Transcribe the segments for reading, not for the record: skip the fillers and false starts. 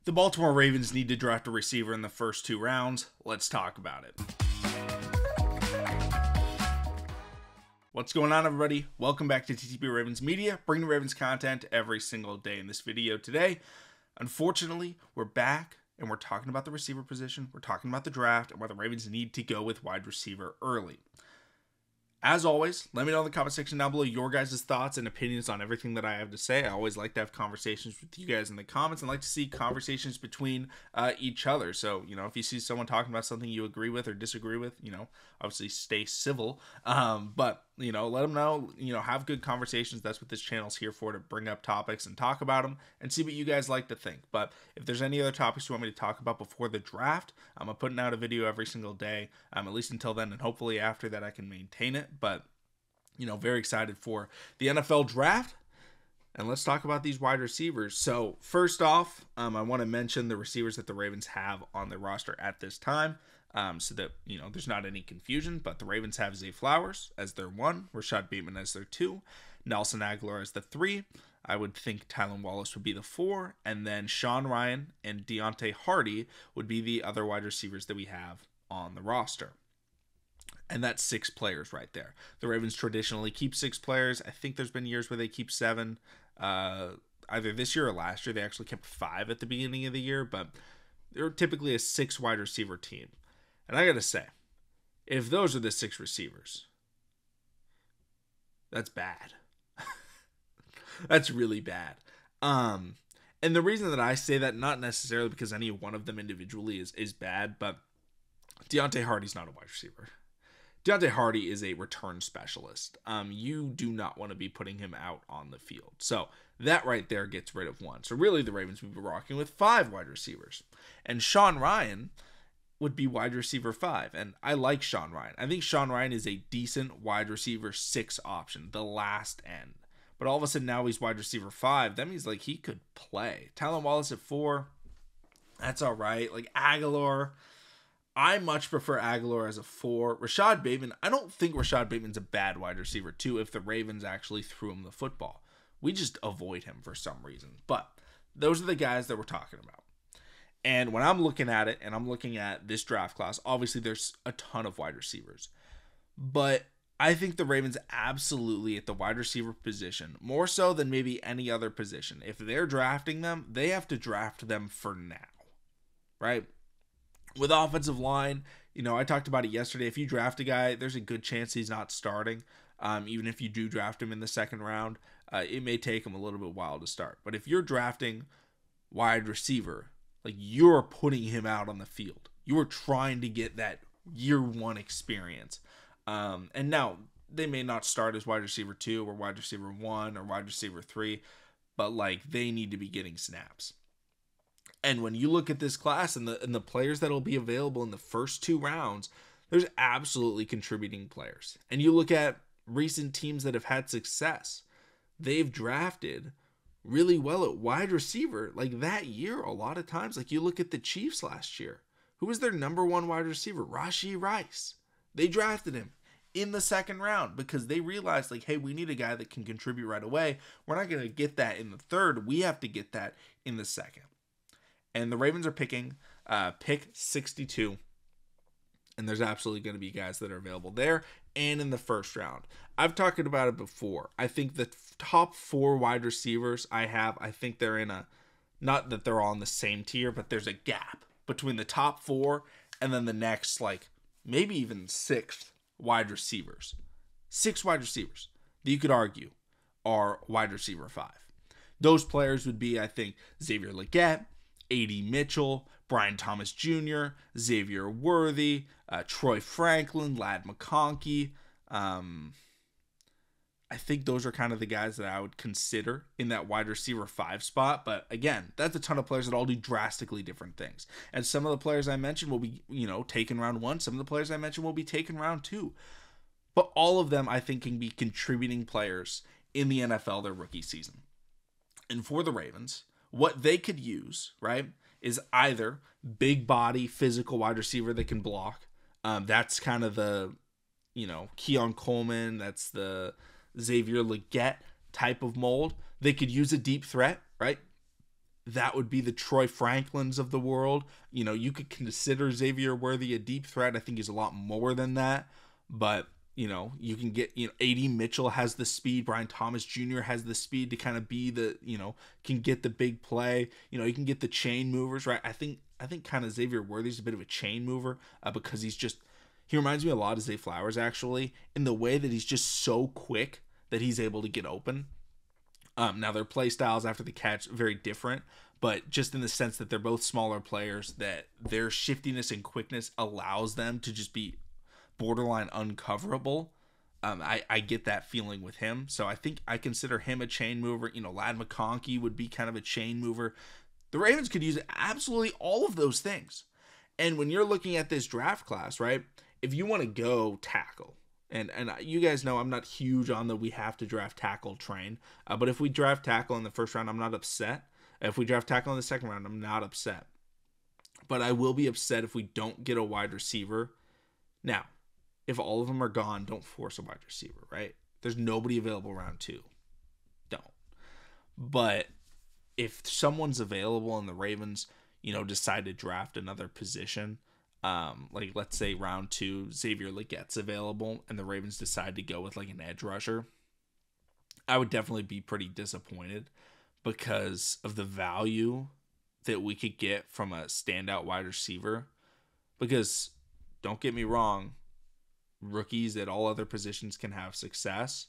The Baltimore Ravens need to draft a receiver in the first 2 rounds. Let's talk about it. What's going on, everybody? Welcome back to TTP Ravens Media, bringing Ravens content every single day. In this video today, unfortunately, we're back and we're talking about the receiver position. We're talking about the draft and where the Ravens need to go with wide receiver early. As always, let me know in the comment section down below your guys' thoughts and opinions on everything that I have to say. I always like to have conversations with you guys in the comments and like to see conversations between each other. So, if you see someone talking about something you agree with or disagree with, obviously stay civil. But let them know, have good conversations. That's what this channel's here for, to bring up topics and talk about them and see what you guys like to think. But if there's any other topics you want me to talk about before the draft, I'm putting out a video every single day, at least until then, and hopefully after that I can maintain it. But, very excited for the NFL draft. And let's talk about these wide receivers. So first off, I want to mention the receivers that the Ravens have on their roster at this time. So that, there's not any confusion, but the Ravens have Zay Flowers as their 1, Rashad Bateman as their 2, Nelson Agholor as the 3. I would think Tylan Wallace would be the 4, and then Sean Rhyan and Deontay Hardy would be the other wide receivers that we have on the roster. And that's 6 players right there. The Ravens traditionally keep 6 players. I think there's been years where they keep 7. Either this year or last year, they actually kept 5 at the beginning of the year, but they're typically a 6 wide receiver team. And I gotta say, if those are the 6 receivers, that's bad. That's really bad. And the reason that I say that, not necessarily because any one of them individually is bad, but Deontay Hardy's not a wide receiver. Deontay Hardy is a return specialist. You do not want to be putting him out on the field. So that right there gets rid of 1. So really the Ravens would be rocking with 5 wide receivers. And Sean Rhyan would be wide receiver 5. And I like Sean Rhyan. I think Sean Rhyan is a decent wide receiver 6 option, the last end. But all of a sudden now he's wide receiver 5. That means he could play. Tylan Wallace at 4. That's all right. Agholor, I much prefer Agholor as a 4. Rashad Bateman, I don't think Rashad Bateman's a bad wide receiver 2 if the Ravens actually threw him the football. We just avoid him for some reason. But those are the guys that we're talking about. And when I'm looking at it, and I'm looking at this draft class, obviously there's a ton of wide receivers. But I think the Ravens absolutely at the wide receiver position, more so than maybe any other position, if they're drafting them, they have to draft them for now, right? With offensive line, I talked about it yesterday. If you draft a guy, there's a good chance he's not starting. Even if you do draft him in the 2nd round, it may take him a little bit while to start. But if you're drafting wide receiver, you're putting him out on the field. You are trying to get that year 1 experience. And now they may not start as wide receiver 2 or wide receiver 1 or wide receiver 3, but they need to be getting snaps. And when you look at this class and the players that will be available in the first 2 rounds, there's absolutely contributing players. And you look at recent teams that have had success, they've drafted really well at wide receiver that year. A lot of times, you look at the Chiefs last year, who was their number 1 wide receiver? Rashee Rice. They drafted him in the 2nd round because they realized hey, we need a guy that can contribute right away. We're not going to get that in the 3rd. We have to get that in the 2nd. And the Ravens are picking pick 62. And there's absolutely going to be guys that are available there and in the 1st round. I've talked about it before. I think the top 4 wide receivers I think they're in not that they're all in the same tier, but there's a gap between the top 4 and then the next, maybe even 6th wide receivers. 6 wide receivers that you could argue are wide receiver 5. Those players would be, I think, Xavier Legette, A.D. Mitchell, Brian Thomas Jr., Xavier Worthy, Troy Franklin, Ladd McConkey. I think those are kind of the guys that I would consider in that wide receiver 5 spot. But again, that's a ton of players that all do drastically different things. And some of the players I mentioned will be, taken round 1. Some of the players I mentioned will be taken round 2. But all of them, I think, can be contributing players in the NFL their rookie season. And for the Ravens, what they could use, right, is either big body, physical wide receiver that can block. That's kind of the, Keon Coleman. That's the Xavier Legette type of mold. They could use a deep threat, right? that would be the Troy Franklins of the world. You know, you could consider Xavier Worthy a deep threat. I think he's a lot more than that. But, you know, you can get, you know, A.D. Mitchell has the speed. Brian Thomas Jr. has the speed to kind of be the, you know, can get the big play. You know, you can get the chain movers, right? I think kind of Xavier Worthy's a bit of a chain mover because he reminds me a lot of Zay Flowers, actually, in the way that he's just so quick that he's able to get open. Now, their play styles after the catch very different, but just in the sense that they're both smaller players, that their shiftiness and quickness allows them to just be borderline uncoverable. I get that feeling with him, so I think I consider him a chain mover. You know, Ladd McConkey would be kind of a chain mover. The Ravens could use absolutely all of those things. And when you're looking at this draft class, right, if you want to go tackle, and you guys know I'm not huge on the we have to draft tackle train. But if we draft tackle in the first round, I'm not upset. If we draft tackle in the second round, I'm not upset. But I will be upset if we don't get a wide receiver. Now, if all of them are gone, don't force a wide receiver, right? There's nobody available round 2. Don't. But if someone's available and the Ravens, you know, decide to draft another position, like let's say round 2, Xavier Legette's available and the Ravens decide to go with like an edge rusher, I would definitely be pretty disappointed because of the value that we could get from a standout wide receiver. Because don't get me wrong, rookies at all other positions can have success,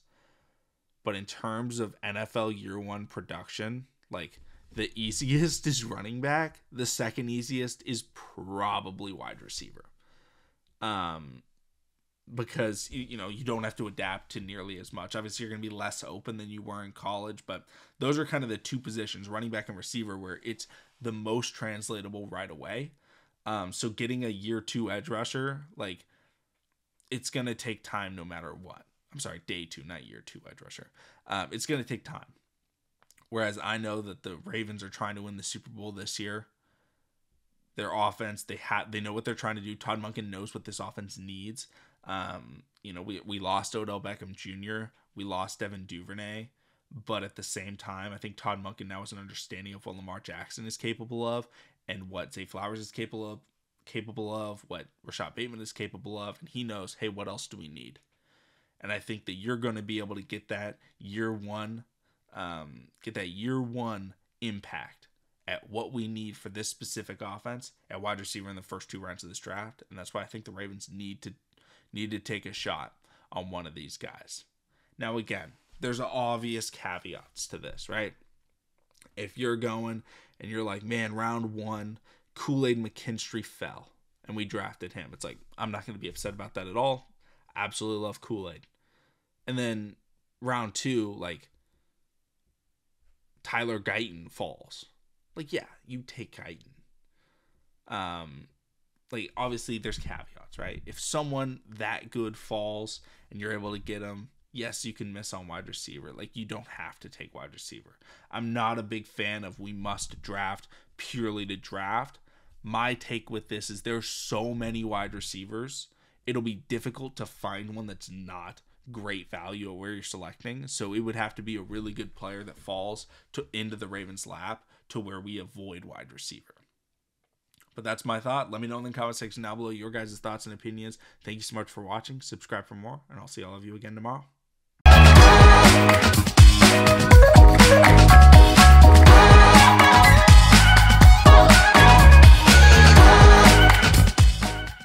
but in terms of NFL year 1 production, like, the easiest is running back. The second easiest is probably wide receiver. Because, you know, you don't have to adapt to nearly as much. Obviously, you're going to be less open than you were in college, but those are kind of the two positions, running back and receiver, where it's the most translatable right away. So getting a year 2 edge rusher, like, it's going to take time no matter what. I'm sorry, day 2, not year 2 edge rusher. It's going to take time. Whereas I know that the Ravens are trying to win the Super Bowl this year. Their offense, they know what they're trying to do. Todd Monken knows what this offense needs. You know, we lost Odell Beckham Jr. We lost Devin Duvernay. But at the same time, I think Todd Monken now has an understanding of what Lamar Jackson is capable of and what Zay Flowers is capable of, what Rashad Bateman is capable of. And he knows, hey, what else do we need? And I think that you're going to be able to get that year 1 impact at what we need for this specific offense at wide receiver in the first 2 rounds of this draft. And that's why I think the Ravens need to take a shot on one of these guys. Now, again, there's obvious caveats to this, right? If you're going and you're like, man, round 1, Kool-Aid McKinstry fell and we drafted him. It's like, I'm not going to be upset about that at all. Absolutely love Kool-Aid. And then round 2, like, Tyler Guyton falls. Like, yeah, you take Guyton. Like, obviously there's caveats, right? If someone that good falls and you're able to get him, yes, you can miss on wide receiver. Like, you don't have to take wide receiver. I'm not a big fan of we must draft purely to draft. My take with this is there's so many wide receivers, it'll be difficult to find one that's not great value at where you're selecting. So it would have to be a really good player that falls into the Ravens' lap to where we avoid wide receiver. But that's my thought. Let me know in the comment section down below your guys' thoughts and opinions. Thank you so much for watching. Subscribe for more, and I'll see all of you again tomorrow.